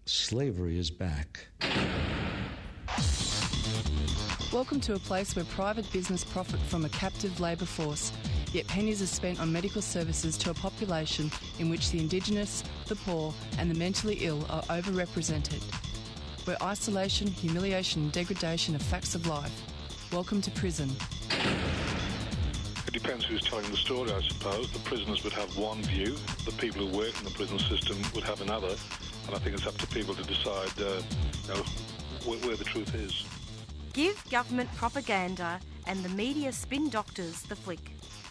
Slavery is back. Welcome to a place where private business profit from a captive labour force, yet pennies are spent on medical services to a population in which the Indigenous, the poor and the mentally ill are overrepresented. Where isolation, humiliation and degradation are facts of life. Welcome to prison. It depends who's telling the story, I suppose. The prisoners would have one view, the people who work in the prison system would have another, and I think it's up to people to decide where the truth is. Give government propaganda and the media spin doctors the flick.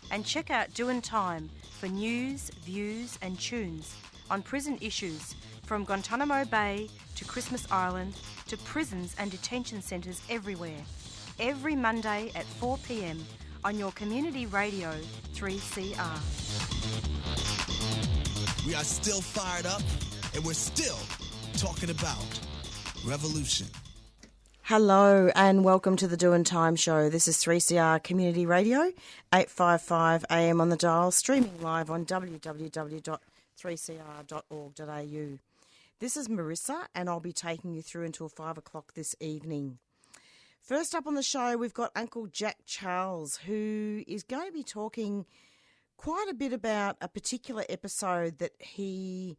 And check out Doin' Time for news, views and tunes on prison issues from Guantanamo Bay to Christmas Island to prisons and detention centres everywhere. Every Monday at 4 p.m. on your community radio 3CR. We are still fired up and we're still talking about revolution. Hello and welcome to the Doin' Time Show. This is 3CR Community Radio, 855 AM on the dial, streaming live on www.3cr.org.au. This is Marisa and I'll be taking you through until 5 o'clock this evening. First up on the show, we've got Uncle Jack Charles, who is going to be talking quite a bit about a particular episode that he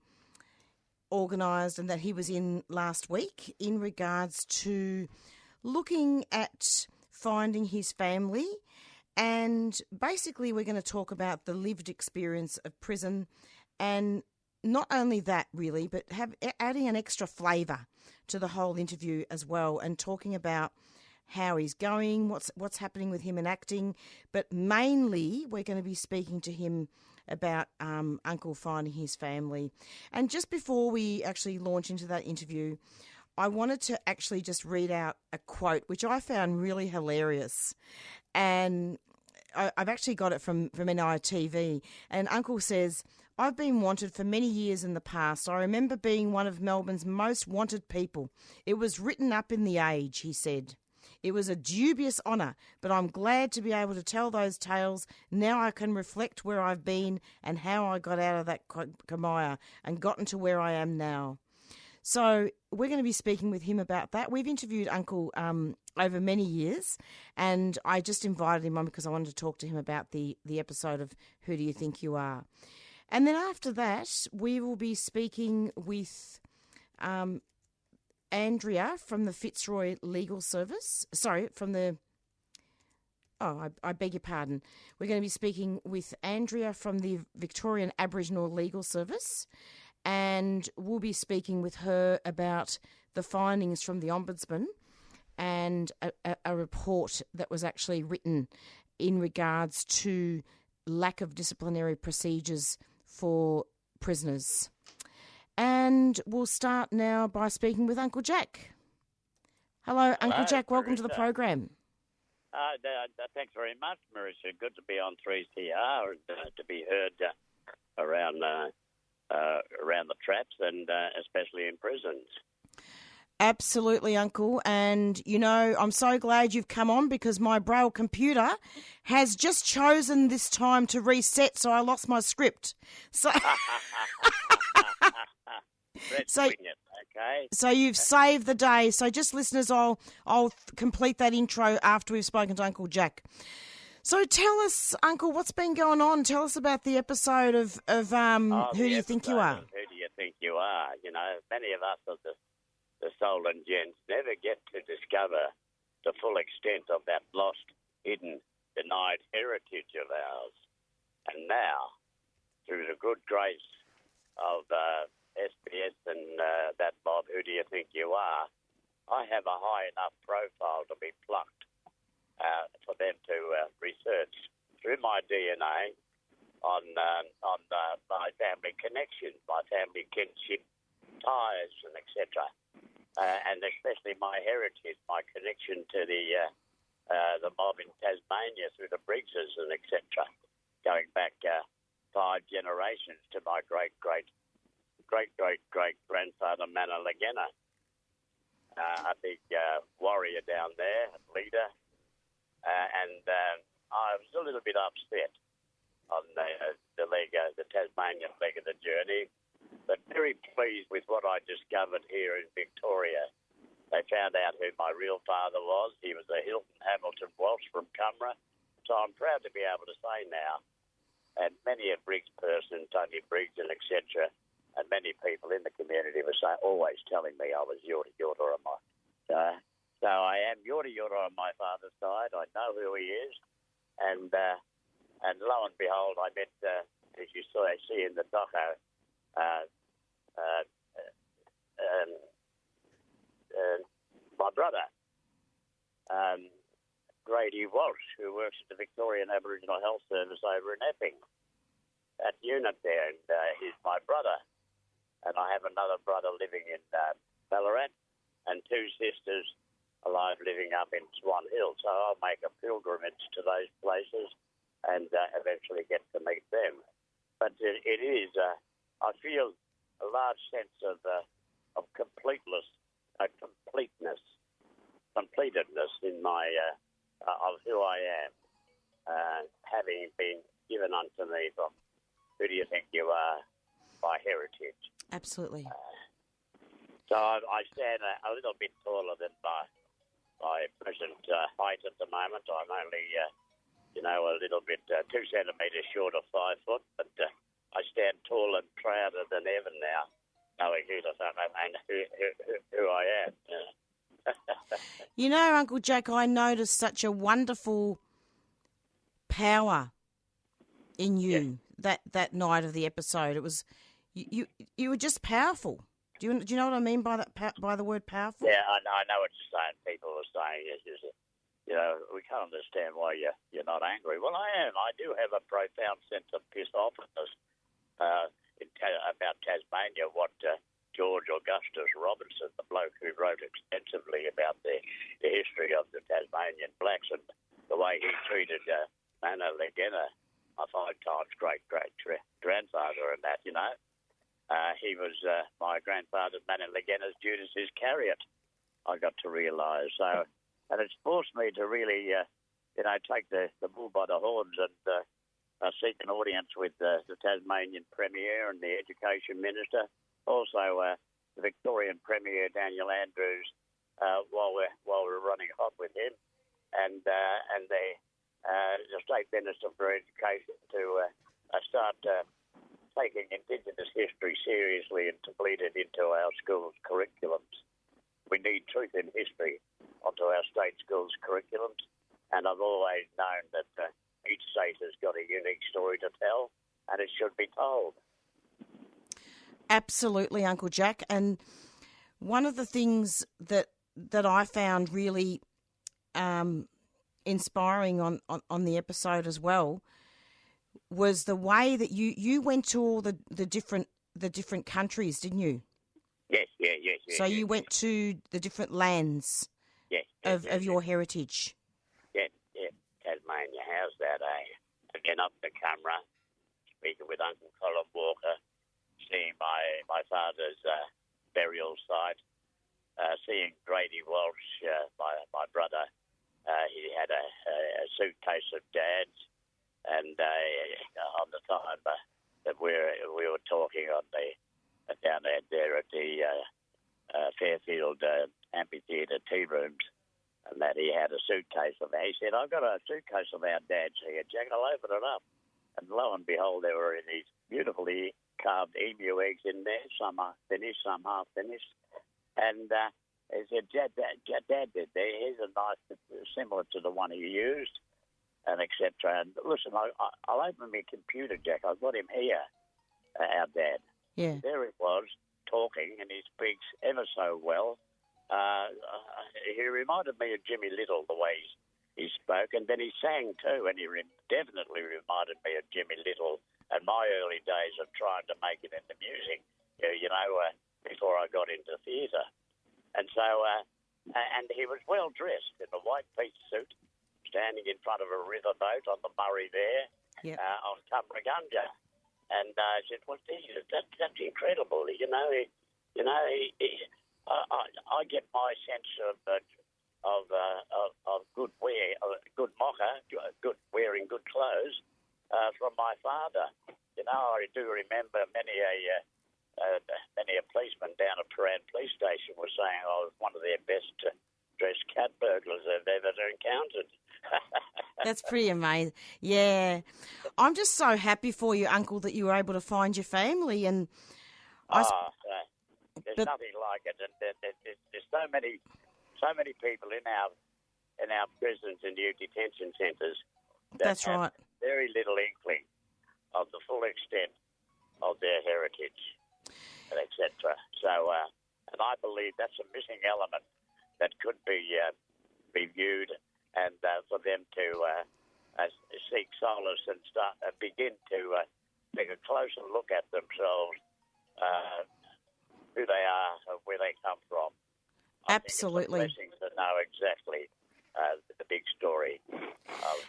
organised and that he was in last week in regards to looking at finding his family. And basically we're going to talk about the lived experience of prison, and not only that really, but adding an extra flavour to the whole interview as well, and talking about how he's going, what's happening with him in acting. But mainly we're going to be speaking to him about Uncle finding his family. And just before we actually launch into that interview, I wanted to actually just read out a quote, which I found really hilarious. And I've actually got it from NITV. And Uncle says, "I've been wanted for many years in the past. I remember being one of Melbourne's most wanted people. It was written up in the Age," he said. "It was a dubious honour, but I'm glad to be able to tell those tales. Now I can reflect where I've been and how I got out of that quagmire and gotten to where I am now." So we're going to be speaking with him about that. We've interviewed Uncle over many years, and I just invited him on because I wanted to talk to him about the episode of Who Do You Think You Are? And then after that, we will be speaking with Andreea from the Fitzroy Legal Service. Sorry, from the... Oh, I beg your pardon. We're going to be speaking with Andreea from the Victorian Aboriginal Legal Service, and we'll be speaking with her about the findings from the Ombudsman and a report that was actually written in regards to lack of disciplinary procedures for prisoners. And we'll start now by speaking with Uncle Jack. Hello, Uncle Jack. Welcome to the program. Thanks very much, Marisa. Good to be on 3CR and to be heard around the traps and especially in prisons. Absolutely, Uncle. And, you know, I'm so glad you've come on because my Braille computer has just chosen this time to reset, so I lost my script. So... So you've saved the day. So just listeners, I'll complete that intro after we've spoken to Uncle Jack. So tell us, Uncle, what's been going on? Tell us about the episode of Who Do You Think You Are? Who do you think you are? You know, many of us are the stolen gents never get to discover the full extent of that lost, hidden, denied heritage of ours. And now, through the good grace of SBS and that mob, Who Do You Think You Are? I have a high enough profile to be plucked for them to research through my DNA on my family connections, my family kinship ties, and etc. And especially my heritage, my connection to the mob in Tasmania through the Briggses and etc. Going back 5 generations to my great-great-great-grandfather, Manna Lagena, a big warrior down there, leader. And I was a little bit upset on the Tasmanian leg of the journey but very pleased with what I discovered here in Victoria. They found out who my real father was. He was a Hilton Hamilton Walsh from Cumra. So I'm proud to be able to say now, and many of Briggs person, Tony Briggs and etc., and many people in the community were always telling me I was Yorta Yorta on my so I am Yorta Yorta on my father's side. I know who he is, and lo and behold, I met, as you see in the doco, my brother, Grady Walsh, who works at the Victorian Aboriginal Health Service over in Epping, that unit there, and he's my brother. And I have another brother living in Ballarat and two sisters alive living up in Swan Hill. So I'll make a pilgrimage to those places and eventually get to meet them. But it is, I feel a large sense of completeness in my of who I am, having been given unto me from who do you think you are by heritage. Absolutely. So I stand a little bit taller than my present height at the moment. I'm only, a little bit 2 centimetres short of 5 foot, but I stand tall and prouder than ever now, knowing who I am. You know, Uncle Jack, I noticed such a wonderful power in you that night of the episode. It was you were just powerful. Do you know what I mean by that? By the word powerful? Yeah, I know what you're saying. People are saying we can't understand why you're not angry. Well, I am. I do have a profound sense of piss offness about Tasmania. What George Augustus Robinson, the bloke who wrote extensively about the history of the Tasmanian blacks and the way he treated Mana Legena, my 5 times great-great-grandfather and that, he was my grandfather, Mana Legena's Judas Iscariot, I got to realise. So, and it's forced me to really, take the bull by the horns and seek an audience with the Tasmanian Premier and the Education Minister, also the Victorian Premier, Daniel Andrews, while we're running hot with him, and the State Minister for Education to start taking Indigenous history seriously and to bleed it into our schools' curriculums. We need truth in history onto our state schools' curriculums, and I've always known that each state has got a unique story to tell, and it should be told. Absolutely, Uncle Jack. And one of the things that I found really inspiring on the episode as well was the way that you went to all the different countries, didn't you? Yes. So you went to the different lands of your heritage. Yeah. Tasmania, how's that, Again, up to Cumra, speaking with Uncle Colin Walker, seeing my father's burial site, seeing Grady Walsh, my brother. He had a suitcase of Dad's, and on the time that we were talking on down there at the Fairfield Amphitheatre tea rooms, and that he had a suitcase of it. He said, "I've got a suitcase of our Dad's here, Jack. I'll open it up." And lo and behold, there were these beautifully carved emu eggs in there. Some are finished, some half finished. And he said, Dad did there. Here's a knife that's similar to the one he used, and etc. And listen, I'll open my computer, Jack. I've got him here, our Dad. Yeah. There he was, talking, and he speaks ever so well. He reminded me of Jimmy Little, the way he spoke, and then he sang too, and he definitely reminded me of Jimmy Little and my early days of trying to make it into music, before I got into theatre. And so, and he was well dressed in a white piece suit, standing in front of a riverboat on the Murray there, on Cumbragunga. And I said, "Well, Jesus, that's incredible." I get my sense of good wear, good mocha, good wearing good clothes from my father. I do remember many many a policeman down at Paran Police Station was saying I was one of their best dressed cat burglars they've ever encountered. That's pretty amazing. Yeah. I'm just so happy for you, Uncle, that you were able to find your family. And there's nothing like it. And there's so many people in our prisons and youth detention centres that That's right. have very little inkling of the full extent of their heritage, and etc. So, and I believe that's a missing element that could be reviewed, and for them to seek solace and start begin to take a closer look at themselves, who they are, and where they come from. Absolutely. I think it's a blessing to know exactly the big story of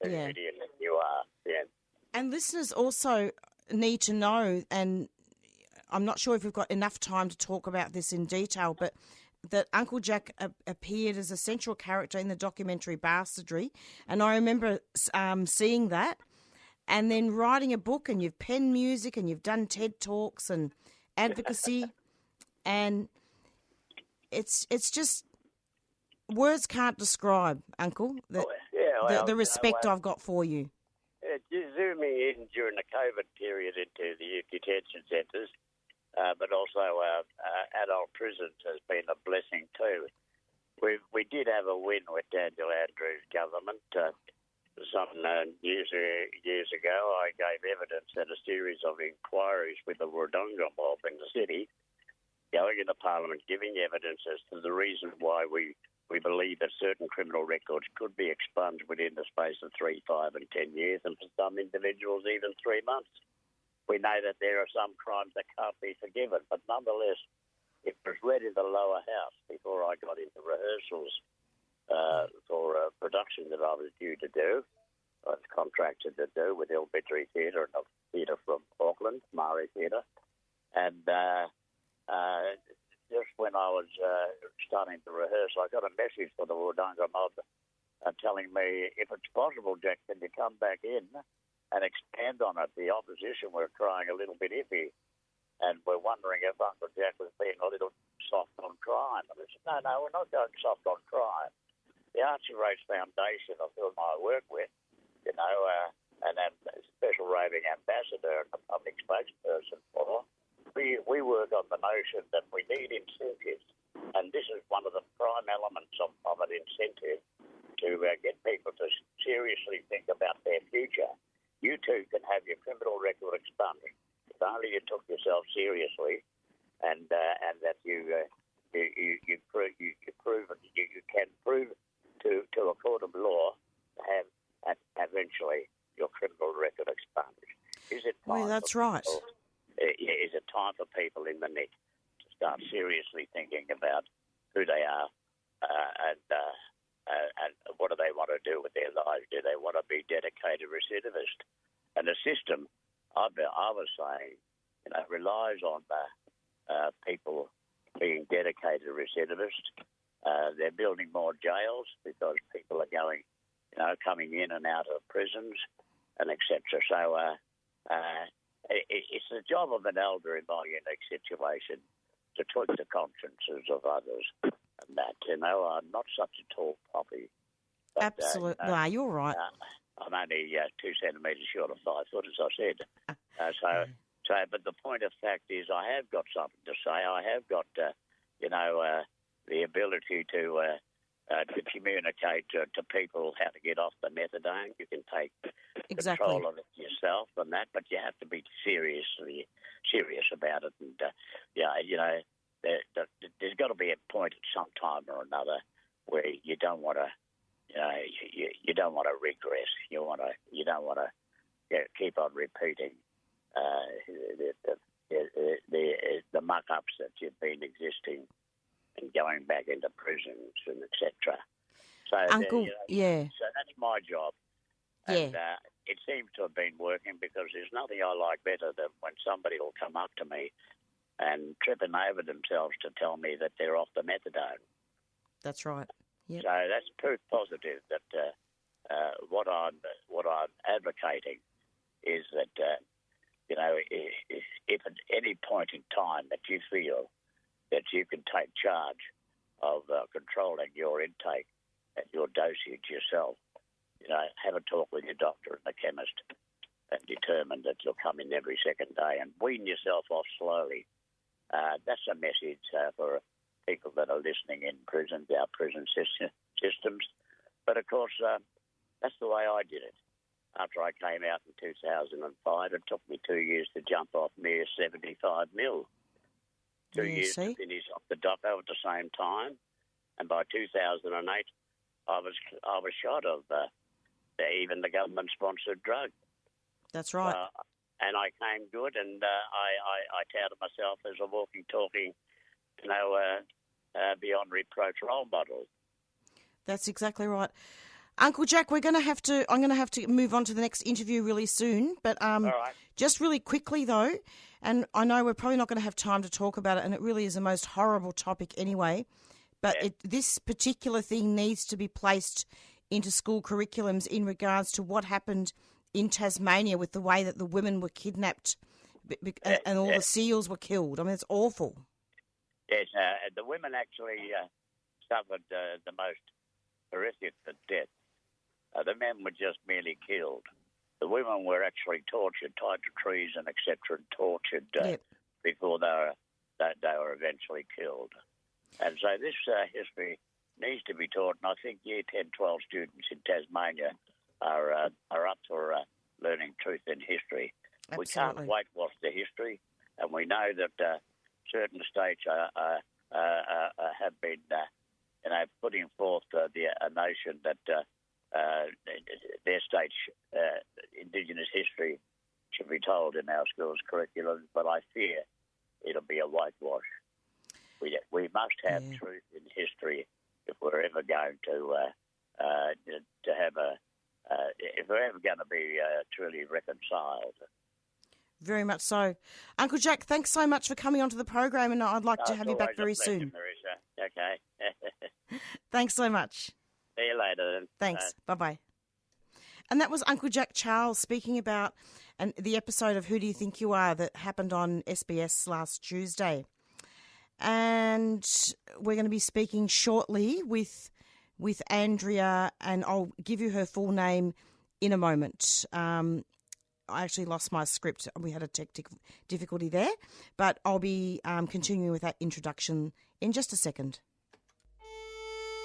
who idiot that you are. Yeah. And listeners also need to know, and I'm not sure if we've got enough time to talk about this in detail, but that Uncle Jack appeared as a central character in the documentary Bastardry. And I remember seeing that and then writing a book, and you've penned music and you've done TED Talks and advocacy. And it's just, words can't describe, Uncle, the respect I've got for you. Zooming in during the COVID period into the youth detention centres, but also adult prisons has been a blessing too. We did have a win with Daniel Andrews' government. Some years ago, I gave evidence at a series of inquiries with the Wurundjeri mob in the city, going into Parliament, giving evidence as to the reason why we believe that certain criminal records could be expunged within the space of 3, 5 and 10 years, and for some individuals even 3 months. We know that there are some crimes that can't be forgiven, but nonetheless, it was read in the lower house before I got into rehearsals for a production that I was due to do. I was contracted to do with the Albittery Theatre and a theatre from Auckland, Maori Theatre. And just when I was starting to rehearse, I got a message from the Wurundjeri mob telling me, if it's possible, Jack, can you come back in and expand on it? The opposition were crying a little bit iffy, and we're wondering if Uncle Jack was being a little soft on crime. And I said, no, we're not going soft on crime. The Archie Race Foundation, of whom I work with, and I'm a special roving ambassador and a public spokesperson for, we work on the notion that we need incentives, and this is one of the prime elements of an incentive to get people to seriously think about their future. You too can have your criminal record expunged if only you took yourself seriously, and that you can prove to a court of law to have eventually your criminal record expunged. Is it time? Well, that's right. Is it time for people in the nick to start seriously thinking about who they are and what do they want to do with their lives? Do they want to be dedicated recidivist? And the system, I was saying, relies on people being dedicated recidivist. They're building more jails because people are coming in and out of prisons and etc. So it's the job of an elder in my unique situation to tweak the consciences of others. And that, I'm not such a tall poppy. But, absolutely. You're right. I'm only 2 centimetres short of 5 foot, as I said. But the point of fact is I have got something to say. I have got, the ability to communicate to people how to get off the methadone. You can take control of it yourself and that, but you have to be serious about it. And there's got to be a point at some time or another where you don't want to, you don't want to regress. You don't want to keep on repeating the muck-ups that you've been existing and going back into prisons and etc. So, Uncle, so that's my job. Yeah. And it seems to have been working because there's nothing I like better than when somebody will come up to me and tripping over themselves to tell me that they're off the methadone. That's right. Yep. So that's proof positive that what I'm advocating is that if at any point in time that you feel that you can take charge of controlling your intake and your dosage yourself, have a talk with your doctor and the chemist and determine that you'll come in every second day and wean yourself off slowly. That's a message for people that are listening in prisons, our prison systems. But, of course, that's the way I did it. After I came out in 2005, it took me 2 years to jump off mere 75 mil. 2 years to finish off the doco at the same time. And by 2008, I was shot of even the government-sponsored drug. That's right. And I came good, and I touted myself as a walking, talking, beyond reproach role model. That's exactly right. Uncle Jack, I'm going to have to move on to the next interview really soon. But All right. Just really quickly, though, and I know we're probably not going to have time to talk about it, and it really is the most horrible topic anyway, but this particular thing needs to be placed into school curriculums in regards to what happened in Tasmania with the way that the women were kidnapped and all the seals were killed. I mean, it's awful. Yes, the women actually suffered the most horrific death. The men were just merely killed. The women were actually tortured, tied to trees and etc., and tortured before they were eventually killed. And so this history needs to be taught, and I think Year 10, 12 students in Tasmania are up for learning truth in history. Absolutely. We can't whitewash the history, and we know that certain states have been putting forth a notion that their state's Indigenous history should be told in our schools' curriculum, but I fear it'll be a whitewash. We must have truth in history if we're ever going to have if we're ever going to be truly reconciled. Very much so. Uncle Jack, thanks so much for coming onto the program, and I'd like to have you back very soon. Marisa. Okay. Thanks so much. See you later then. Thanks. Bye-bye. And that was Uncle Jack Charles speaking about the episode of Who Do You Think You Are that happened on SBS last Tuesday. And we're going to be speaking shortly with Andreea, and I'll give you her full name in a moment. I actually lost my script. We had a technical difficulty there, but I'll be continuing with that introduction in just a second.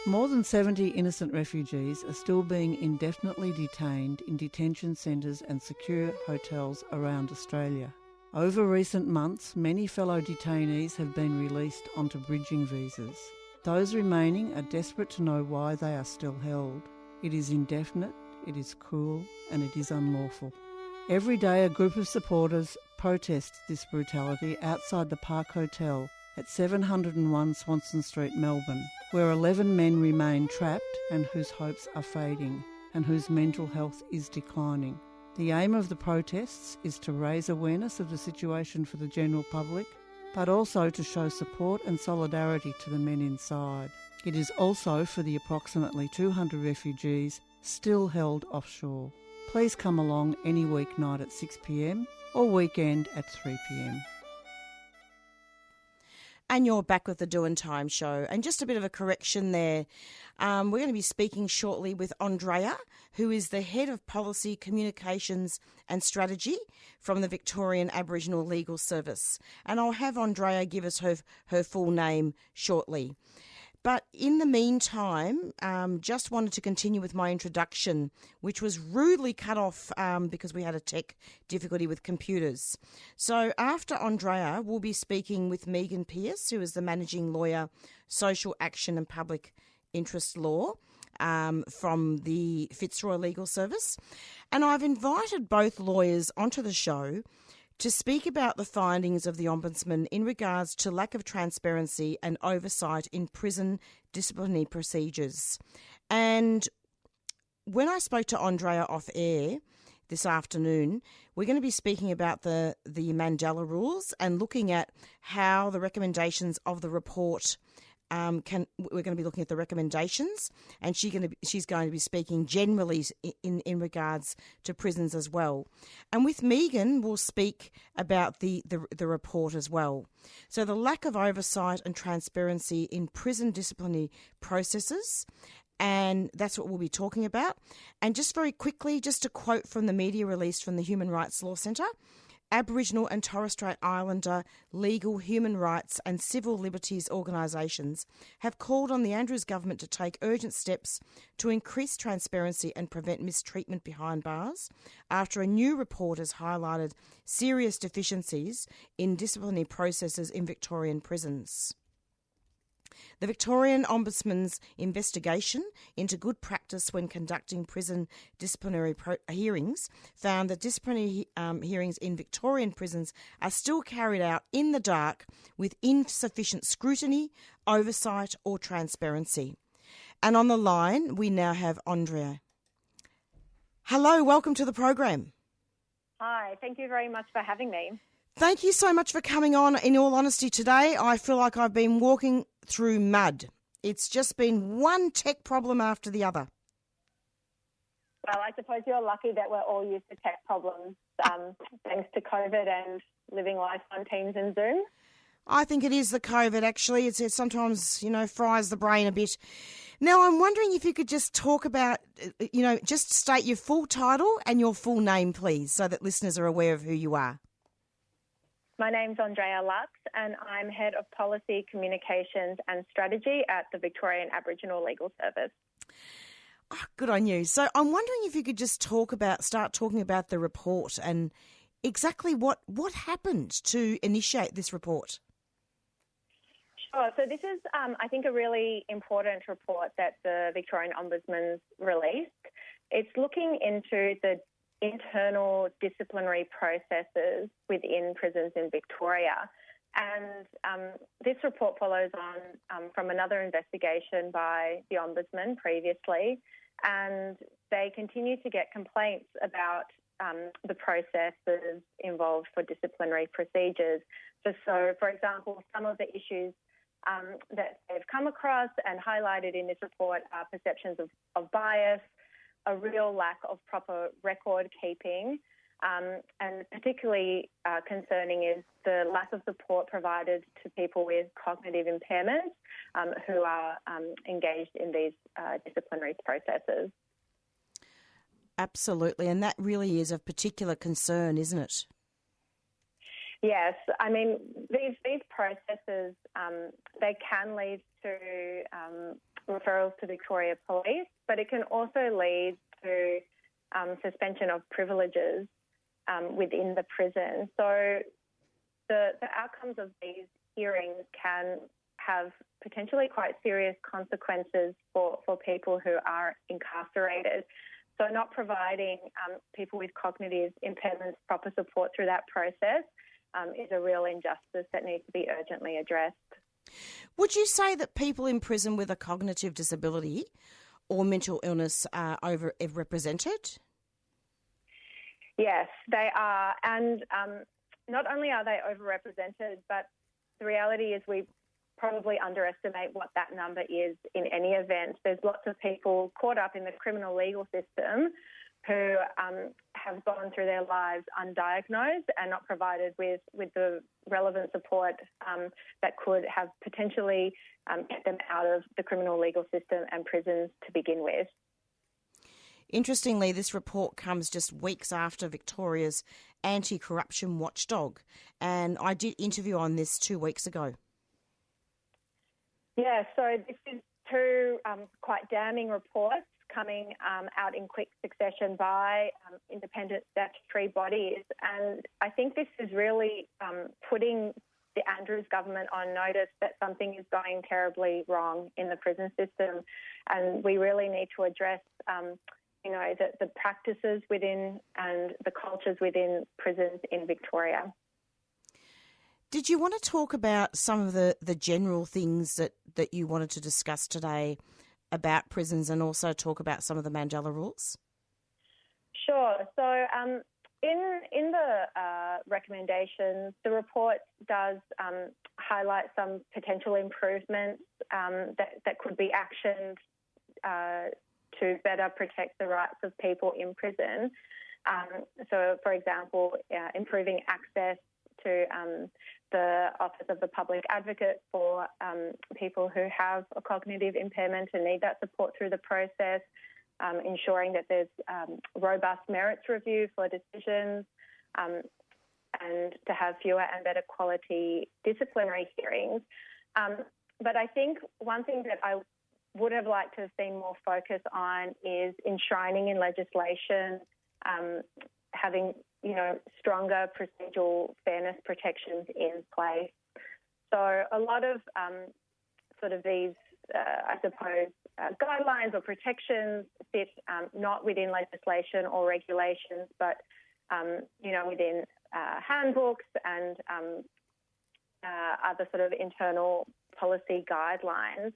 More than 70 innocent refugees are still being indefinitely detained in detention centres and secure hotels around Australia. Over recent months, many fellow detainees have been released onto bridging visas. Those remaining are desperate to know why they are still held. It is indefinite, it is cruel, and it is unlawful. Every day a group of supporters protests this brutality outside the Park Hotel at 701 Swanston Street, Melbourne, where 11 men remain trapped and whose hopes are fading and whose mental health is declining. The aim of the protests is to raise awareness of the situation for the general public, but also to show support and solidarity to the men inside. It is also for the approximately 200 refugees still held offshore. Please come along any weeknight at 6 p.m. or weekend at 3 p.m. And you're back with the Doing Time show. And just a bit of a correction there. We're going to be speaking shortly with Andreea, who is the Head of Policy, Communications and Strategy from the Victorian Aboriginal Legal Service. And I'll have Andreea give us her full name shortly. But in the meantime, just wanted to continue with my introduction, which was rudely cut off because we had a tech difficulty with computers. So after Andreea, we'll be speaking with Megan Pearce, who is the Managing Lawyer, Social Action and Public Interest Law from the Fitzroy Legal Service. And I've invited both lawyers onto the show to speak about the findings of the Ombudsman in regards to lack of transparency and oversight in prison disciplinary procedures. And when I spoke to Andreea off air this afternoon, we're going to be speaking about the Mandela rules and looking at how the recommendations of the report we're going to be looking at the recommendations, and she's going to be speaking generally in regards to prisons as well. And with Megan, we'll speak about the report as well. So the lack of oversight and transparency in prison disciplinary processes, and that's what we'll be talking about. And just very quickly, just a quote from the media release from the Human Rights Law Centre. Aboriginal and Torestrait Islander legal, human rights and civil liberties organisations have called on the Andrews government to take urgent steps to increase transparency and prevent mistreatment behind bars after a new report has highlighted serious deficiencies in disciplinary processes in Victorian prisons. The Victorian Ombudsman's investigation into good practice when conducting prison disciplinary hearings found that disciplinary hearings in Victorian prisons are still carried out in the dark with insufficient scrutiny, oversight or transparency. And on the line, we now have Andreea. Hello, welcome to the program. Hi, thank you very much for having me. Thank you so much for coming on. In all honesty, today I feel like I've been walking through mud. It's just been one tech problem after the other. Well, I suppose you're lucky that we're all used to tech problems thanks to COVID and living life on Teams and Zoom. I think it is the COVID, actually. It sometimes, fries the brain a bit. Now, I'm wondering if you could just talk about, just state your full title and your full name, please, so that listeners are aware of who you are. My name's Andreea Lachsz and I'm Head of Policy, Communications and Strategy at the VictorianAboriginal Legal Service. Oh, good on you. So I'm wondering if you could just start talking about the report and exactly what happened to initiate this report. Sure. So this is, I think, a really important report that the Victorian Ombudsman's released. It's looking into the internal disciplinary processes within prisons in Victoria. And this report follows on from another investigation by the Ombudsman previously, and they continue to get complaints about the processes involved for disciplinary procedures. So, for example, some of the issues that they've come across and highlighted in this report are perceptions of bias, a real lack of proper record keeping, and particularly concerning is the lack of support provided to people with cognitive impairments who are engaged in these disciplinary processes. Absolutely, and that really is of particular concern, isn't it? Yes, I mean, these processes, they can lead to referrals to Victoria Police, but it can also lead to suspension of privileges within the prison. So the outcomes of these hearings can have potentially quite serious consequences for people who are incarcerated. So not providing people with cognitive impairments proper support through that process is a real injustice that needs to be urgently addressed. Would you say that people in prison with a cognitive disability or mental illness are overrepresented? Yes, they are. And not only are they overrepresented, but the reality is we probably underestimate what that number is in any event. There's lots of people caught up in the criminal legal system who have gone through their lives undiagnosed and not provided with the relevant support that could have potentially get them out of the criminal legal system and prisons to begin with. Interestingly, this report comes just weeks after Victoria's anti-corruption watchdog, and I did interview on this 2 weeks ago. Yeah, so this is two quite damning reports coming out in quick succession by independent statutory bodies. And I think this is really putting the Andrews government on notice that something is going terribly wrong in the prison system. And we really need to address, the practices within and the cultures within prisons in Victoria. Did you want to talk about some of the general things that you wanted to discuss today about prisons and also talk about some of the Mandela rules? Sure. So in the recommendations, the report does highlight some potential improvements that could be actioned to better protect the rights of people in prison. So, for example, improving access to the Office of the Public Advocate for people who have a cognitive impairment and need that support through the process, ensuring that there's robust merits review for decisions, and to have fewer and better quality disciplinary hearings. But I think one thing that I would have liked to have seen more focus on is enshrining in legislation, having, stronger procedural fairness protections in place. So a lot of sort of these, guidelines or protections sit not within legislation or regulations, but, within handbooks and other sort of internal policy guidelines.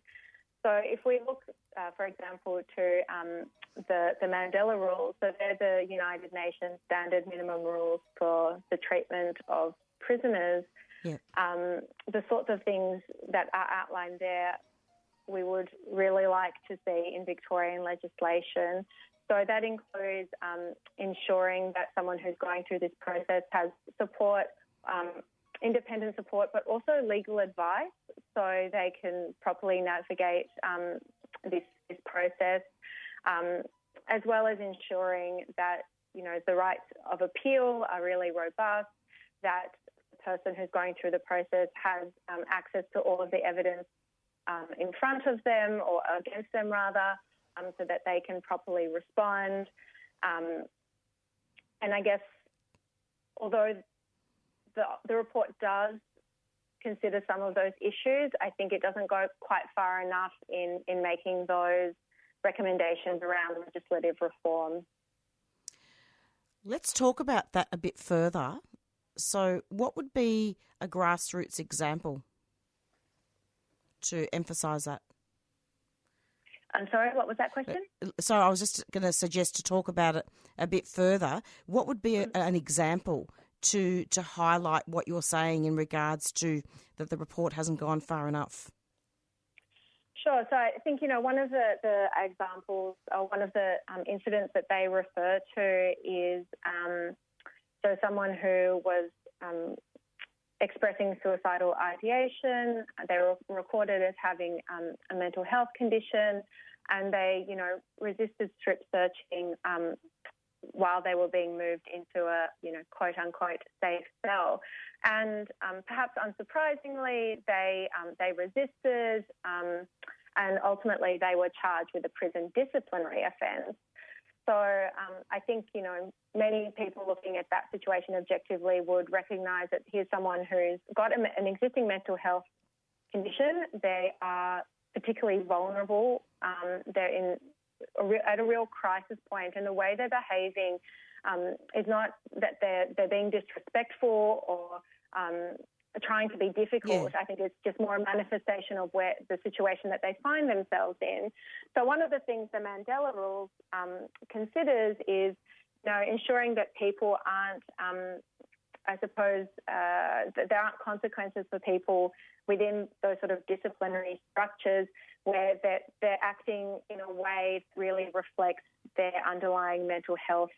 So if we look, for example, to the Mandela rules, so they're the United Nations standard minimum rules for the treatment of prisoners. Yep. The sorts of things that are outlined there, we would really like to see in Victorian legislation. So that includes ensuring that someone who's going through this process has support, independent support, but also legal advice so they can properly navigate this process, as well as ensuring that, the rights of appeal are really robust, that the person who's going through the process has access to all of the evidence in front of them or against them rather, so that they can properly respond. And I guess although the report does consider some of those issues, I think it doesn't go quite far enough in making those recommendations around legislative reform. Let's talk about that a bit further. So what would be a grassroots example to emphasise that? I'm sorry, what was that question? So I was just going to suggest to talk about it a bit further. What would be an example to highlight what you're saying in regards to that the report hasn't gone far enough? Sure. So I think, one of the examples or one of the incidents that they refer to is so someone who was expressing suicidal ideation. They were recorded as having a mental health condition, and they, resisted strip searching while they were being moved into a, quote unquote safe cell. And perhaps unsurprisingly, they resisted, and ultimately they were charged with a prison disciplinary offence. So I think, many people looking at that situation objectively would recognise that here's someone who's got an existing mental health condition. They are particularly vulnerable. They're at a real crisis point, and the way they're behaving is not that they're being disrespectful or trying to be difficult. Yeah. I think it's just more a manifestation of where the situation that they find themselves in. So one of the things the Mandela rules considers is, ensuring that people aren't, that there aren't consequences for people within those sort of disciplinary structures where they're acting in a way that really reflects their underlying mental health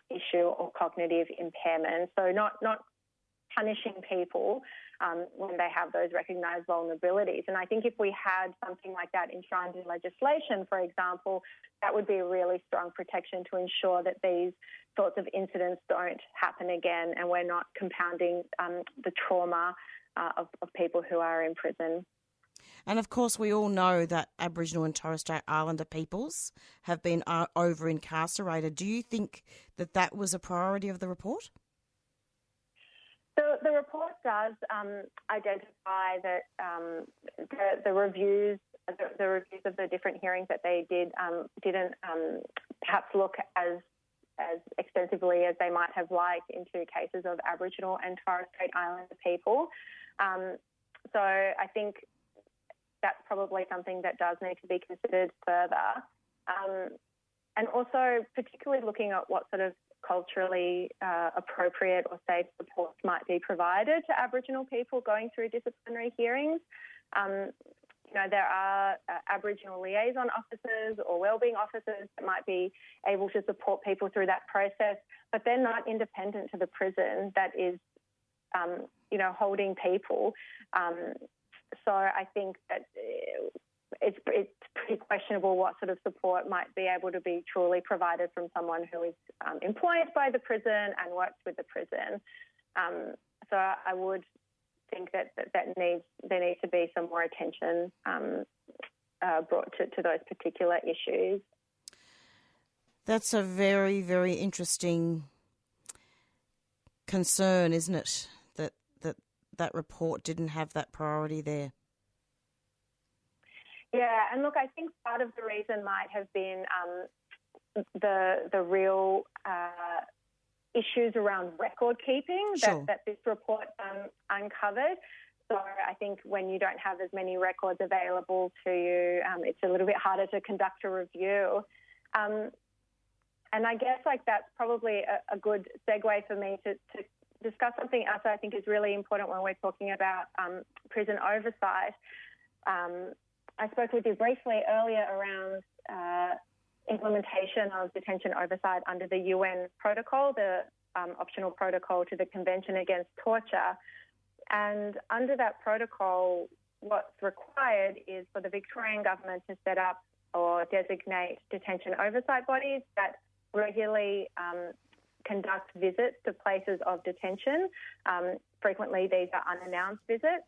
issue or cognitive impairment. So not punishing people when they have those recognised vulnerabilities. And I think if we had something like that enshrined in legislation, for example, that would be a really strong protection to ensure that these sorts of incidents don't happen again and we're not compounding the trauma of people who are in prison. And of course, we all know that Aboriginal and Torres Strait Islander peoples have been over-incarcerated. Do you think that was a priority of the report? So the report does identify that the reviews of the different hearings that they did didn't perhaps look as extensively as they might have liked into cases of Aboriginal and Torres Strait Islander people. So I think that's probably something that does need to be considered further. And also particularly looking at what sort of culturally appropriate or safe supports might be provided to Aboriginal people going through disciplinary hearings. there are Aboriginal liaison officers or wellbeing officers that might be able to support people through that process, but they're not independent to the prison that is, holding people. So I think that it's pretty questionable what sort of support might be able to be truly provided from someone who is employed by the prison and works with the prison. So I would think that there needs to be some more attention brought to those particular issues. That's a very, very interesting concern, isn't it? That report didn't have that priority there. Yeah, and look, I think part of the reason might have been the real issues around record keeping that this report uncovered. So I think when you don't have as many records available to you, it's a little bit harder to conduct a review. And I guess that's probably a good segue for me to discuss something else that I think is really important when we're talking about prison oversight. I spoke with you briefly earlier around implementation of detention oversight under the UN protocol, the optional protocol to the Convention Against Torture. And under that protocol, what's required is for the Victorian government to set up or designate detention oversight bodies that regularly conduct visits to places of detention. Frequently, these are unannounced visits,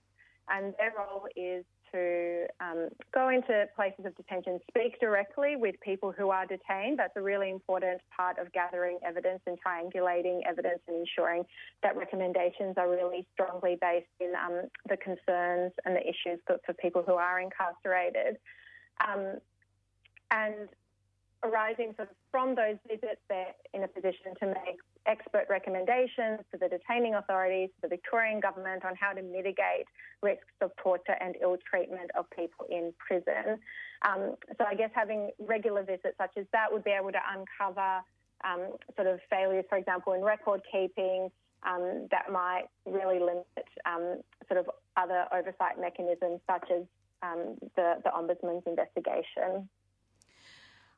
and their role is to go into places of detention, speak directly with people who are detained. That's a really important part of gathering evidence and triangulating evidence and ensuring that recommendations are really strongly based in the concerns and the issues for people who are incarcerated. And arising sort of from those visits, they're in a position to make expert recommendations to the detaining authorities, to the Victorian government on how to mitigate risks of torture and ill treatment of people in prison. So I guess having regular visits such as that would be able to uncover sort of failures, for example, in record keeping, that might really limit sort of other oversight mechanisms such as the Ombudsman's investigation.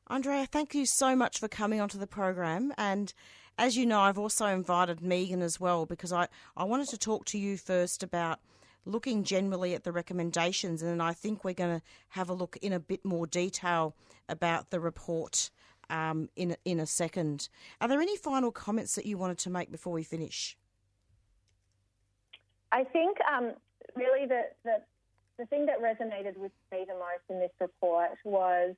Andreea, thank you so much for coming onto the program. And as you know, I've also invited Megan as well because I wanted to talk to you first about looking generally at the recommendations, and then I think we're going to have a look in a bit more detail about the report in a second. Are there any final comments that you wanted to make before we finish? I think really the thing that resonated with me the most in this report was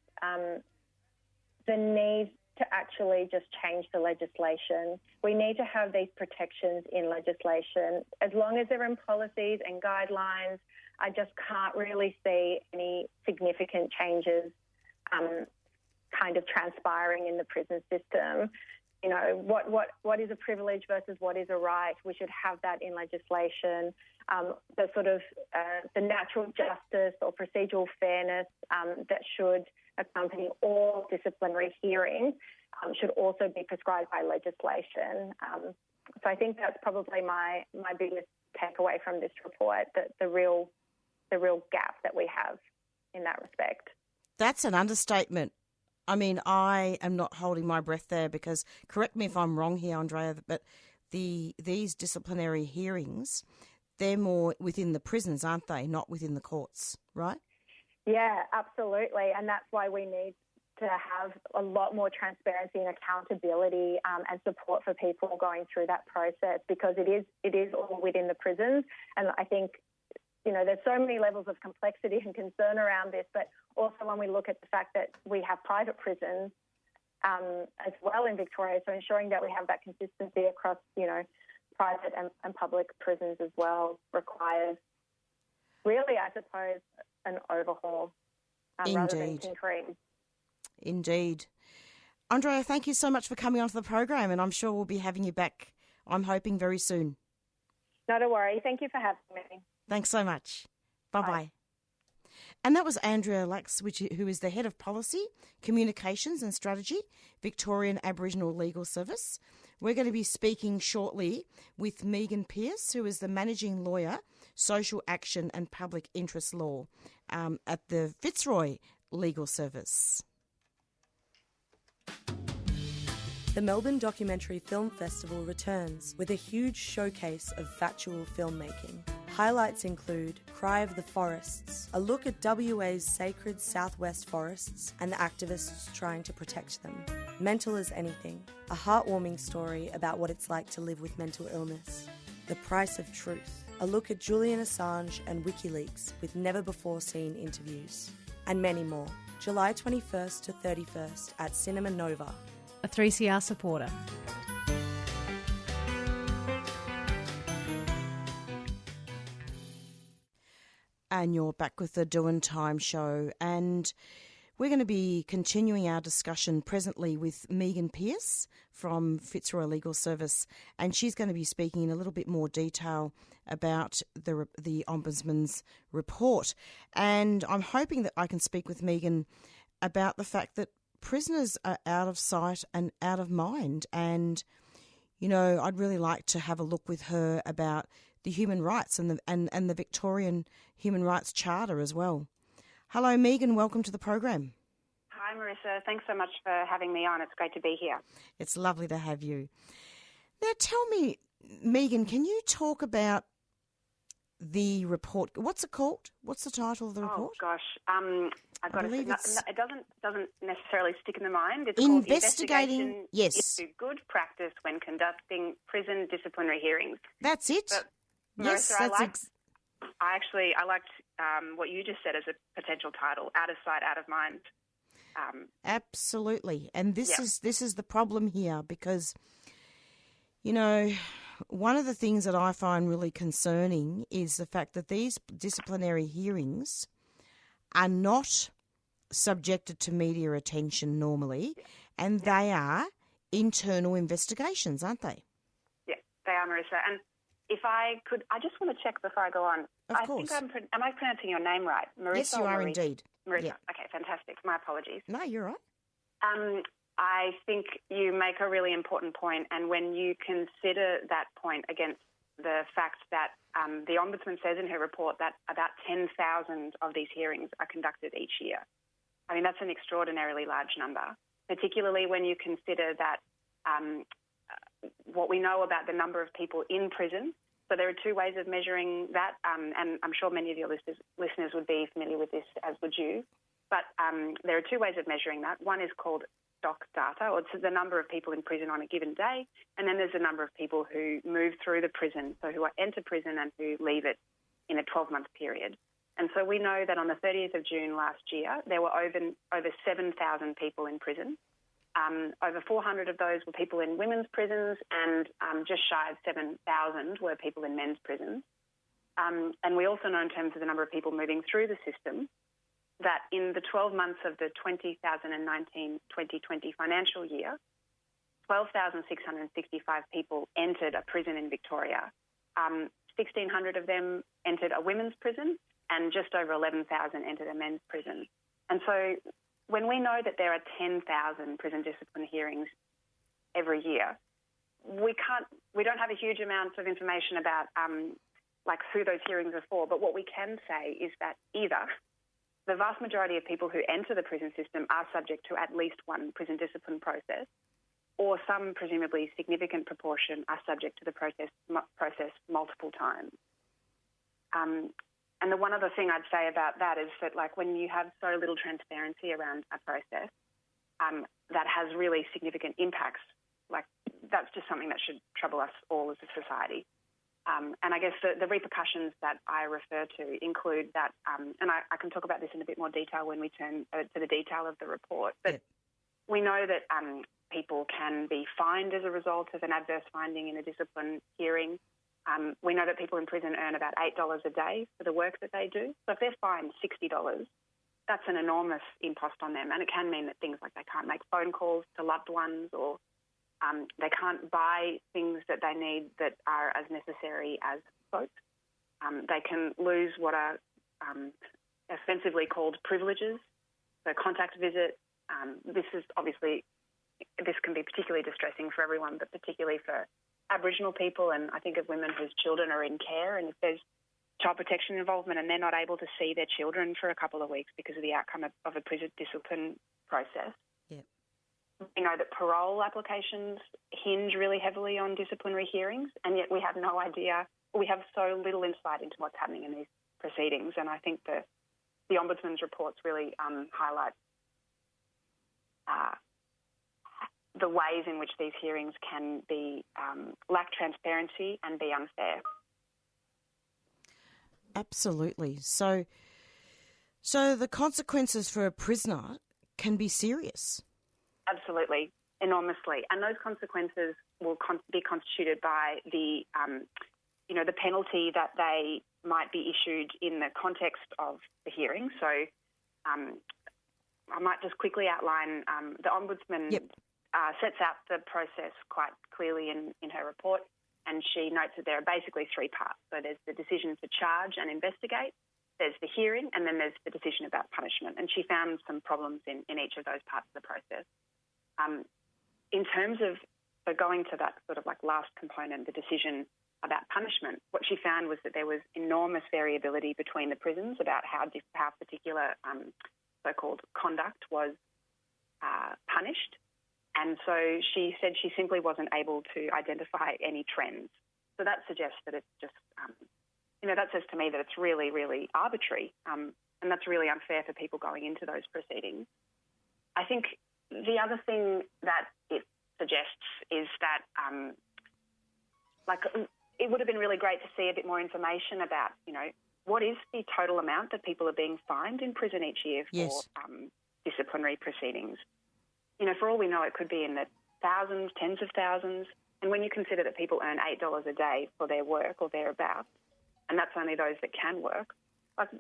the need to actually just change the legislation. We need to have these protections in legislation. As long as they're in policies and guidelines, I just can't really see any significant changes kind of transpiring in the prison system. You know, what is a privilege versus what is a right? We should have that in legislation. The sort of the natural justice or procedural fairness that should accompany all disciplinary hearings should also be prescribed by legislation. So I think that's probably my biggest takeaway from this report, the real gap that we have in that respect. That's an understatement. I mean, I am not holding my breath there because, correct me if I'm wrong here, Andreea, but these disciplinary hearings, they're more within the prisons, aren't they? Not within the courts, right? Yeah, absolutely. And that's why we need to have a lot more transparency and accountability and support for people going through that process, because it is all within the prisons. And I think, you know, there's so many levels of complexity and concern around this, but also when we look at the fact that we have private prisons as well in Victoria, so ensuring that we have that consistency across, you know, private and public prisons as well requires really, I suppose, an overhaul rather than tinkering. Indeed. Andreea, thank you so much for coming onto the program, and I'm sure we'll be having you back, I'm hoping, very soon. Not a worry. Thank you for having me. Thanks so much. Bye-bye. And that was Andreea Lachsz, who is the Head of Policy, Communications and Strategy, Victorian Aboriginal Legal Service. We're going to be speaking shortly with Megan Pearce, who is the Managing Lawyer, Social Action and Public Interest Law at the Fitzroy Legal Service. The Melbourne Documentary Film Festival returns with a huge showcase of factual filmmaking. Highlights include Cry of the Forests, a look at WA's sacred southwest forests and the activists trying to protect them. Mental as Anything, a heartwarming story about what it's like to live with mental illness. The Price of Truth, a look at Julian Assange and WikiLeaks with never-before-seen interviews. And many more. July 21st to 31st at Cinema Nova. A 3CR supporter. And you're back with the Doin' Time show, and we're going to be continuing our discussion presently with Megan Pearce from Fitzroy Legal Service, and she's going to be speaking in a little bit more detail about the Ombudsman's report. And I'm hoping that I can speak with Megan about the fact that prisoners are out of sight and out of mind, and I'd really like to have a look with her about the human rights and the Victorian Human Rights Charter as well. Hello, Megan. Welcome to the program. Hi, Marisa. Thanks so much for having me on. It's great to be here. It's lovely to have you. Now, tell me, Megan, can you talk about the report? What's it called? What's the title of the report? Oh gosh, I've got to say, it doesn't necessarily stick in the mind. It's Investigating, called yes, into good practice when conducting prison disciplinary hearings. That's it. But, yes, Marisa, I liked what you just said as a potential title: out of sight, out of mind. Absolutely, and this is the problem here, because one of the things that I find really concerning is the fact that these disciplinary hearings are not subjected to media attention normally, and they are internal investigations, aren't they? Yeah, they are, Marisa. And if I could, I just want to check before I go on. Of course. Am I pronouncing your name right? Marisa? Yes, you are indeed. Marisa. Yeah. Okay, fantastic. My apologies. No, you're right. I think you make a really important point, and when you consider that point against the fact that the Ombudsman says in her report that about 10,000 of these hearings are conducted each year. I mean, that's an extraordinarily large number, particularly when you consider that what we know about the number of people in prison. So there are two ways of measuring that, and I'm sure many of your listeners would be familiar with this, as would you. But there are two ways of measuring that. One is called stock data, or it's the number of people in prison on a given day, and then there's the number of people who move through the prison, so who enter prison and who leave it in a 12-month period. And so we know that on the 30th of June last year, there were over 7,000 people in prison. Over 400 of those were people in women's prisons, and just shy of 7,000 were people in men's prisons. And we also know, in terms of the number of people moving through the system, that in the 12 months of the 2019-2020 financial year, 12,665 people entered a prison in Victoria. 1,600 of them entered a women's prison, and just over 11,000 entered a men's prison. And so when we know that there are 10,000 prison discipline hearings every year, we don't have a huge amount of information about like who those hearings are for. But what we can say is that either the vast majority of people who enter the prison system are subject to at least one prison discipline process, or some presumably significant proportion are subject to the process multiple times. And the one other thing I'd say about that is that, like, when you have so little transparency around a process, that has really significant impacts. Like, that's just something that should trouble us all as a society. And I guess the repercussions that I refer to include that, and I can talk about this in a bit more detail when we turn to the detail of the report, but we know that people can be fined as a result of an adverse finding in a discipline hearing. We know that people in prison earn about $8 a day for the work that they do. So if they're fined $60, that's an enormous impost on them. And it can mean that things like they can't make phone calls to loved ones, or they can't buy things that they need that are as necessary as soap. They can lose what are offensively called privileges. So contact visit, this can be particularly distressing for everyone, but particularly for Aboriginal people, and I think of women whose children are in care, and if there's child protection involvement and they're not able to see their children for a couple of weeks because of the outcome of a prison discipline process. Yeah. We know that parole applications hinge really heavily on disciplinary hearings, and yet we have no idea, we have so little insight into what's happening in these proceedings, and I think the Ombudsman's reports really highlight the ways in which these hearings can be lack transparency and be unfair. Absolutely. So the consequences for a prisoner can be serious. Absolutely, enormously, and those consequences will be constituted by the penalty that they might be issued in the context of the hearing. So I might just quickly outline the Ombudsman. Yep. Sets out the process quite clearly in her report, and she notes that there are basically three parts. So there's the decision to charge and investigate, there's the hearing, and then there's the decision about punishment. And she found some problems in each of those parts of the process. In terms of going to that sort of like last component, the decision about punishment, what she found was that there was enormous variability between the prisons about how particular so-called conduct was punished. And so she said she simply wasn't able to identify any trends. So that suggests that it's just, that says to me that it's really, really arbitrary, and that's really unfair for people going into those proceedings. I think the other thing that it suggests is that, it would have been really great to see a bit more information about, what is the total amount that people are being fined in prison each year for disciplinary proceedings. For all we know, it could be in the thousands, tens of thousands. And when you consider that people earn $8 a day for their work or thereabouts, and that's only those that can work,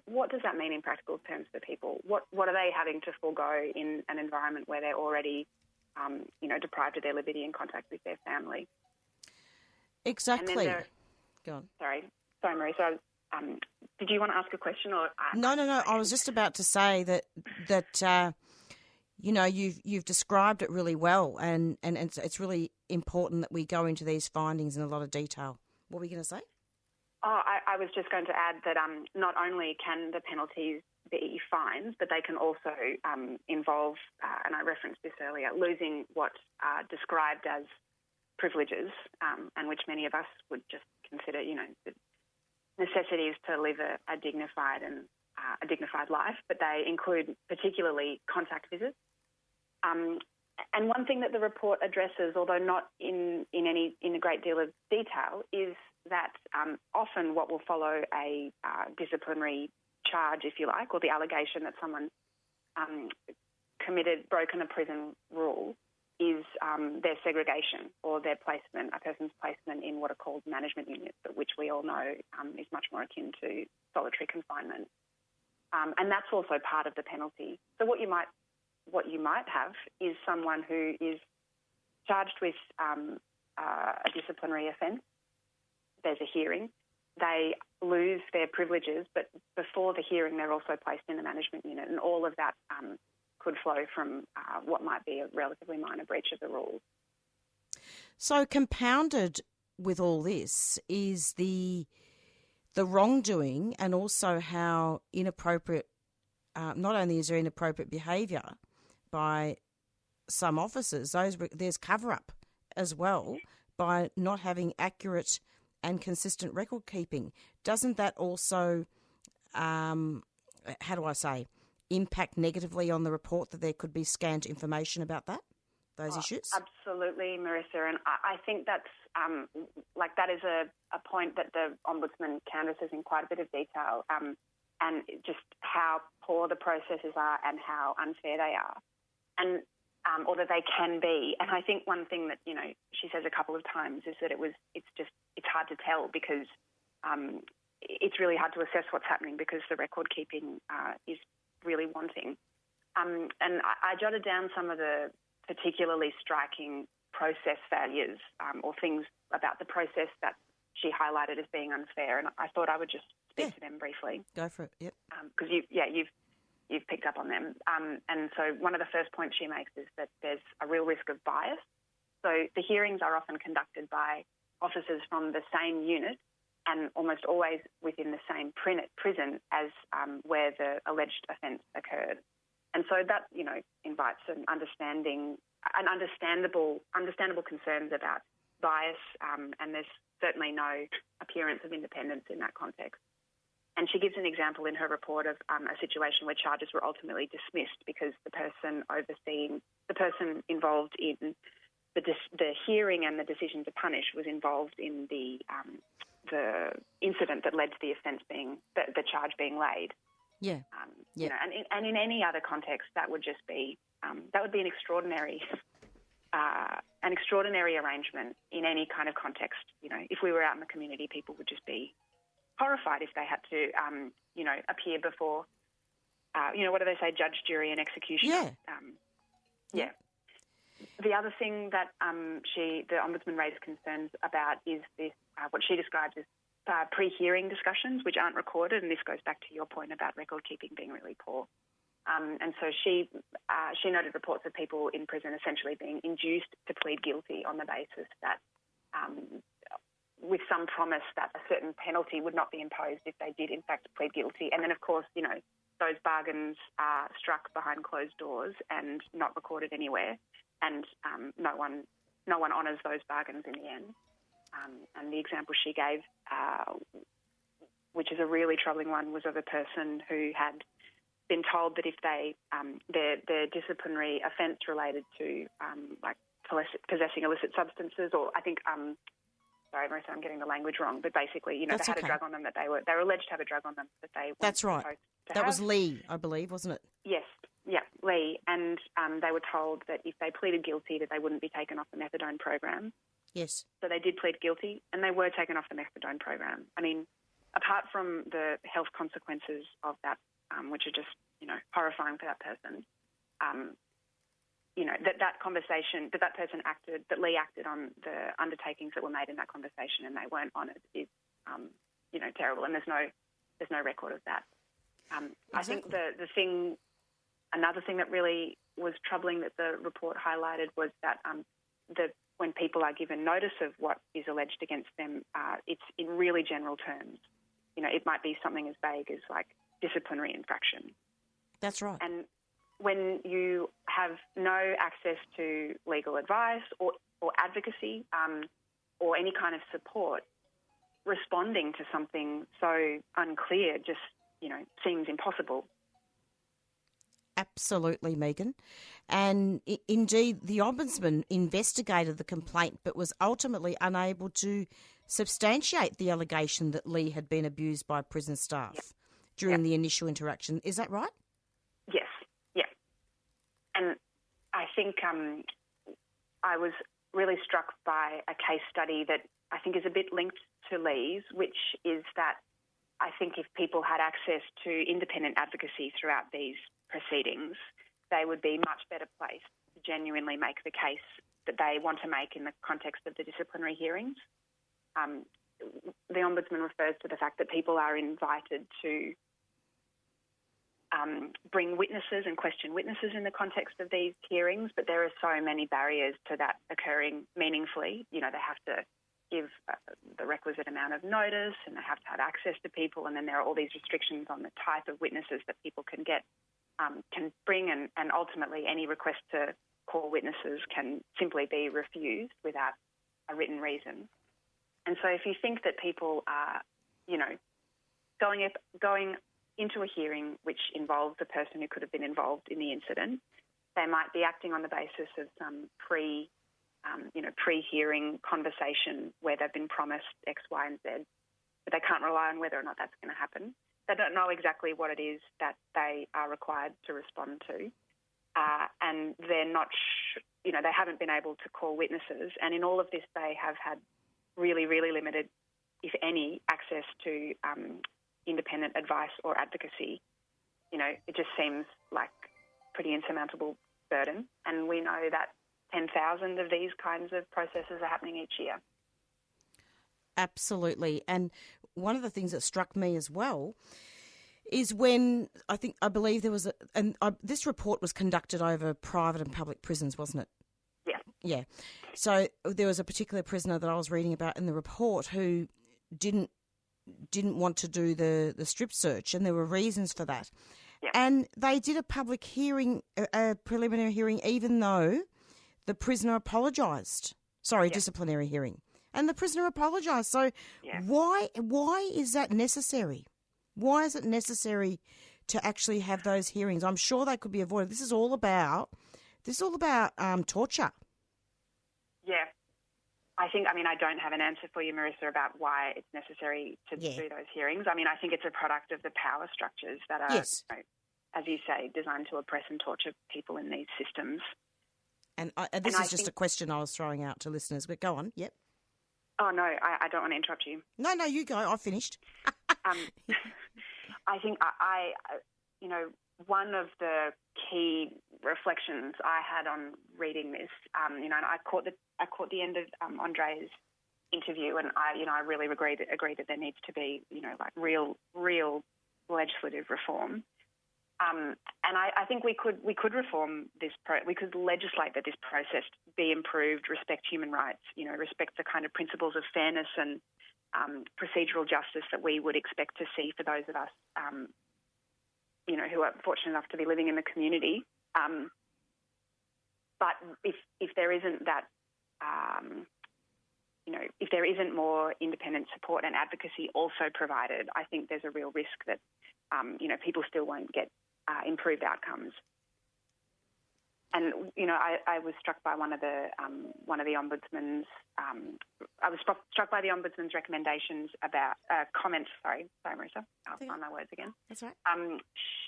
what does that mean in practical terms for people? What are they having to forego in an environment where they're already, deprived of their liberty and contact with their family? Exactly. Go on. Sorry, Marisa. Did you want to ask a question? Or No. I was just about to say that you've described it really well, and it's really important that we go into these findings in a lot of detail. What were you going to say? Oh, I was just going to add that not only can the penalties be fines, but they can also involve, and I referenced this earlier, losing what are described as privileges, and which many of us would just consider, the necessities to live a dignified life, but they include particularly contact visits. And one thing that the report addresses, although not in a great deal of detail, is that often what will follow a disciplinary charge, if you like, or the allegation that someone broken a prison rule, is their segregation or their placement, a person's placement in what are called management units, which we all know is much more akin to solitary confinement. And that's also part of the penalty. So what you might have is someone who is charged with a disciplinary offence. There's a hearing. They lose their privileges, but before the hearing they're also placed in a management unit, and all of that could flow from what might be a relatively minor breach of the rules. So compounded with all this is the wrongdoing, and also how inappropriate, not only is there inappropriate behaviour by some officers, there's cover-up as well by not having accurate and consistent record keeping. Doesn't that also, impact negatively on the report, that there could be scant information about those issues? Absolutely, Marisa, and I think that's that is a point that the Ombudsman canvasses in quite a bit of detail, and just how poor the processes are and how unfair they are, and or that they can be. And I think one thing that she says a couple of times is that it's hard to tell, because it's really hard to assess what's happening because the record keeping is really wanting. And I jotted down some of the particularly striking process failures or things about the process that she highlighted as being unfair, and I thought I would just speak to them briefly. Go for it. Yep. Because you've picked up on them. And so one of the first points she makes is that there's a real risk of bias. So the hearings are often conducted by officers from the same unit and almost always within the same prison as where the alleged offence occurred. And so that, invites an understandable concerns about bias, and there's certainly no appearance of independence in that context. And she gives an example in her report of a situation where charges were ultimately dismissed because the person involved in the hearing and the decision to punish was involved in the incident that led to the offence the charge being laid. Yeah. And in any other context, that would just be an extraordinary arrangement in any kind of context. If we were out in the community, people would just be horrified if they had to, appear before, what do they say, judge, jury, and executioner. Yeah. The other thing that the Ombudsman raised concerns about is this, what she describes as pre-hearing discussions, which aren't recorded, and this goes back to your point about record keeping being really poor. And so she noted reports of people in prison essentially being induced to plead guilty on the basis that, with some promise that a certain penalty would not be imposed if they did in fact plead guilty. And then, of course, those bargains are struck behind closed doors and not recorded anywhere, and no one honours those bargains in the end. And the example she gave, which is a really troubling one, was of a person who had been told that if they their disciplinary offence related to possessing illicit substances, or I think sorry, Marisa, I'm getting the language wrong, but basically, they had a drug on them that they were alleged to have a drug on them that they weren't That's right. supposed to That have. was Lee, I believe, wasn't it? Yes, yeah, Lee, and they were told that if they pleaded guilty, that they wouldn't be taken off the methadone program. Yes. So they did plead guilty, and they were taken off the methadone program. I mean, apart from the health consequences of that, which are just horrifying for that person. That conversation, that person acted, that Lee acted on the undertakings that were made in that conversation and they weren't honoured is, terrible. And there's no record of that. I think another thing that really was troubling that the report highlighted was that when people are given notice of what is alleged against them, it's in really general terms. It might be something as vague as like disciplinary infraction. That's right. And when you have no access to legal advice or advocacy or any kind of support, responding to something so unclear just, seems impossible. Absolutely, Megan. And indeed, the Ombudsman investigated the complaint but was ultimately unable to substantiate the allegation that Lee had been abused by prison staff during the initial interaction. Is that right? Yes, yeah. And I think I was really struck by a case study that I think is a bit linked to Lee's, which is that I think if people had access to independent advocacy throughout these proceedings, they would be much better placed to genuinely make the case that they want to make in the context of the disciplinary hearings. The Ombudsman refers to the fact that people are invited to bring witnesses and question witnesses in the context of these hearings, but there are so many barriers to that occurring meaningfully. They have to give the requisite amount of notice and they have to have access to people, and then there are all these restrictions on the type of witnesses that people can bring, and ultimately any request to call witnesses can simply be refused without a written reason. And so if you think that people are, going into a hearing which involves a person who could have been involved in the incident, they might be acting on the basis of some pre-hearing conversation where they've been promised X, Y, and Z, but they can't rely on whether or not that's going to happen. They don't know exactly what it is that they are required to respond to, and they're not, they haven't been able to call witnesses. And in all of this, they have had really, really limited, if any, access to independent advice or advocacy. It just seems like a pretty insurmountable burden. And we know that 10,000 of these kinds of processes are happening each year. Absolutely. And one of the things that struck me as well is when I believe there was this report was conducted over private and public prisons, wasn't it? Yeah. Yeah. So there was a particular prisoner that I was reading about in the report who didn't want to do the strip search, and there were reasons for that. Yeah. And they did a public hearing, a preliminary hearing, even though the prisoner apologised. Sorry, disciplinary hearing. And the prisoner apologised. So why is that necessary? Why is it necessary to actually have those hearings? I'm sure they could be avoided. This is all about torture. Yeah. I don't have an answer for you, Marisa, about why it's necessary to do those hearings. I think it's a product of the power structures that are, as you say, designed to oppress and torture people in these systems. And this is just a question I was throwing out to listeners, but go on. Yep. Oh, no, I don't want to interrupt you. No, you go. I finished. I think one of the key reflections I had on reading this, and I caught the end of Andrea's interview, and I really agree that there needs to be, real legislative reform. And I think we could reform this. We could legislate that this process be improved, respect human rights, respect the kind of principles of fairness and procedural justice that we would expect to see for those of us, who are fortunate enough to be living in the community. But if there isn't that, if there isn't more independent support and advocacy also provided, I think there's a real risk that, people still won't get improved outcomes. And I was struck by one of the ombudsman's. I was struck by the ombudsman's recommendations about comments. Sorry, Marisa. I'll find my words again. That's right.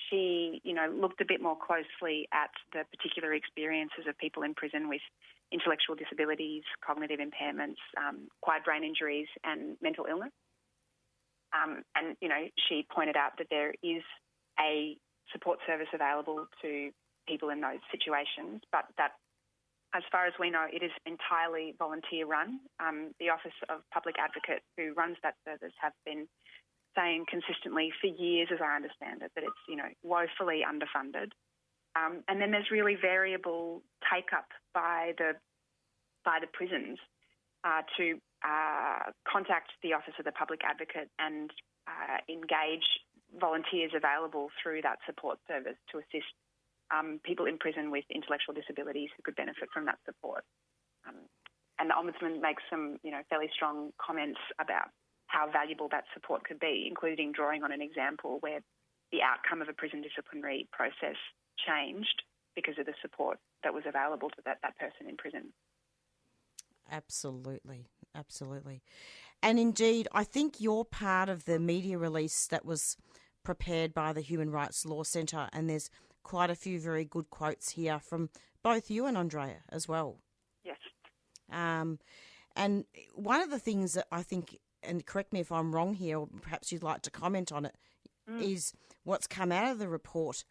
She, looked a bit more closely at the particular experiences of people in prison with intellectual disabilities, cognitive impairments, acquired brain injuries, and mental illness. And she pointed out that there is a support service available to people in those situations, but that, as far as we know, it is entirely volunteer-run. The Office of Public Advocate, who runs that service, have been saying consistently for years, as I understand it, that it's woefully underfunded. And then there's really variable take-up by the prisons to contact the Office of the Public Advocate and engage volunteers available through that support service to assist people in prison with intellectual disabilities who could benefit from that support. And the Ombudsman makes some, fairly strong comments about how valuable that support could be, including drawing on an example where the outcome of a prison disciplinary process changed because of the support that was available to that person in prison. Absolutely. And indeed, I think you're part of the media release that was prepared by the Human Rights Law Centre, and there's quite a few very good quotes here from both you and Andreea as well. Yes. And one of the things that I think, and correct me if I'm wrong here, or perhaps you'd like to comment on it, is what's come out of the report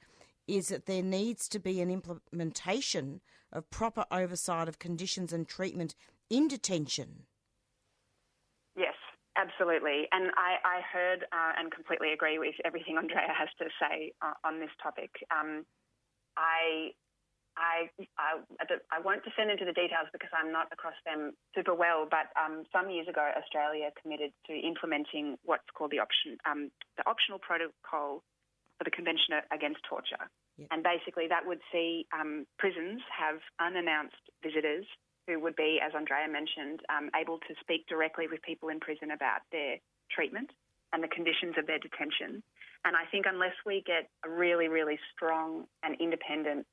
is that there needs to be an implementation of proper oversight of conditions and treatment in detention. Yes, absolutely. And I heard and completely agree with everything Andreea has to say on this topic. I won't descend into the details because I'm not across them super well, but some years ago, Australia committed to implementing what's called the optional protocol for the Convention Against Torture. Yep. And basically that would see prisons have unannounced visitors who would be, as Andreea mentioned, able to speak directly with people in prison about their treatment and the conditions of their detention. And I think unless we get a really, really strong and independent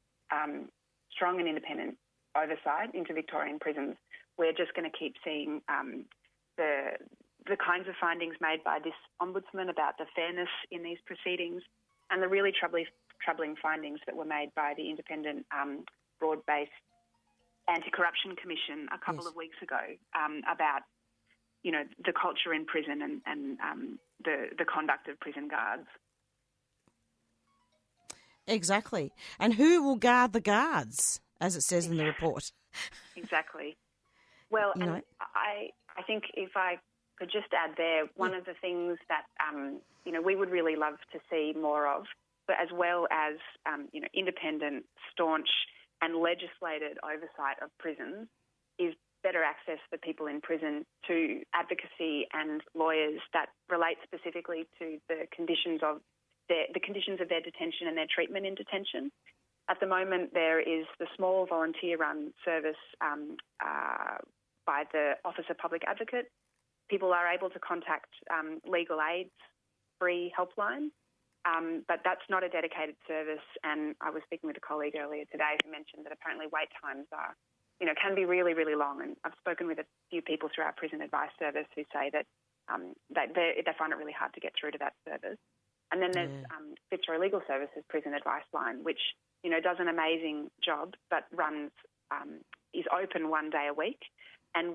oversight into Victorian prisons, we're just going to keep seeing the kinds of findings made by this Ombudsman about the fairness in these proceedings and the really troubling findings that were made by the independent broad-based Anti-Corruption Commission a couple of weeks ago about, the culture in prison and the conduct of prison guards. Exactly. And who will guard the guards, as it says in the report? Exactly. Well, and I think if I could just add there, one of the things that, we would really love to see more of, but as well as, independent, staunch and legislated oversight of prisons, is better access for people in prison to advocacy and lawyers that relate specifically to the conditions of their detention and their treatment in detention. At the moment, there is the small volunteer-run service by the Office of Public Advocate. People are able to contact legal aid's free helpline, but that's not a dedicated service. And I was speaking with a colleague earlier today who mentioned that apparently wait times are, can be really, really long. And I've spoken with a few people through our prison advice service who say that they find it really hard to get through to that service. And then there's Fitzroy Legal Service's prison advice line, which, does an amazing job, but is open one day a week. And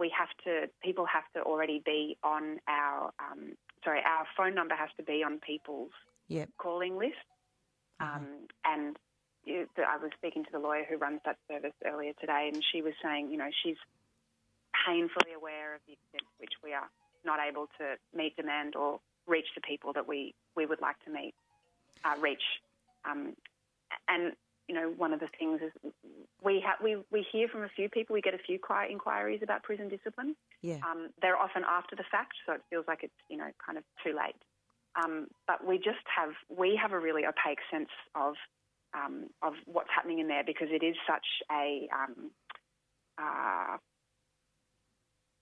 people have to already be on our phone number has to be on people's calling list. And I was speaking to the lawyer who runs that service earlier today, and she was saying, she's painfully aware of the extent to which we are not able to meet demand or reach the people that we would like to reach. And one of the things is we hear from a few people. We get a few inquiries about prison discipline. Yeah. They're often after the fact, so it feels like it's kind of too late. But we have a really opaque sense of what's happening in there, because it is such a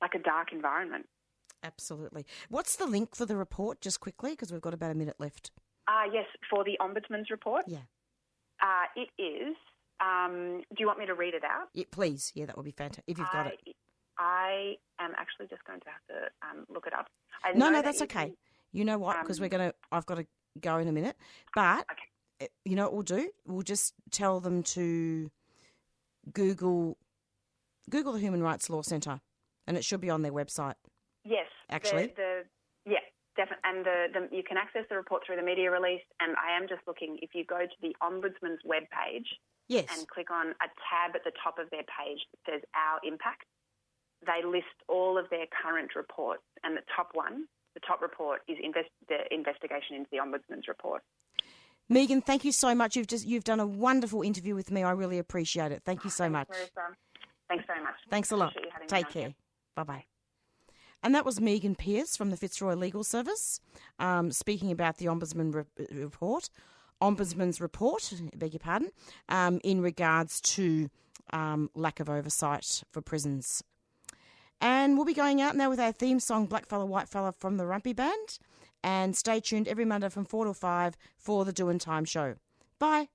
like a dark environment. Absolutely. What's the link for the report, just quickly, because we've got about a minute left? Yes, for the Ombudsman's report. Yeah. It is. Do you want me to read it out? Yeah, please. Yeah, that would be fantastic, if you've got it. I am actually just going to have to look it up. No, that's okay. You know what? Because I've got to go in a minute. But you know what we'll do? We'll just tell them to Google the Human Rights Law Centre, and it should be on their website. Yes, actually. Definitely. And you can access the report through the media release. And I am just looking. If you go to the Ombudsman's webpage, and click on a tab at the top of their page that says Our Impact, they list all of their current reports, and the top report is the investigation into the Ombudsman's report. Megan, thank you so much. You've done a wonderful interview with me. I really appreciate it. Thank you so much. Marisa. Thanks very much. Thanks a lot. Take care. Bye-bye. And that was Megan Pearce from the Fitzroy Legal Service, speaking about the Ombudsman's report, in regards to lack of oversight for prisons. And we'll be going out now with our theme song, Black Fella, White Fella, from the Rumpy Band. And stay tuned every Monday from 4 to 5 for the Doin' Time Show. Bye.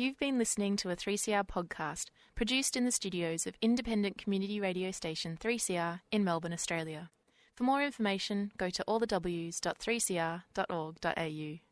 You've been listening to a 3CR podcast produced in the studios of independent community radio station 3CR in Melbourne, Australia. For more information, go to allthews.3cr.org.au.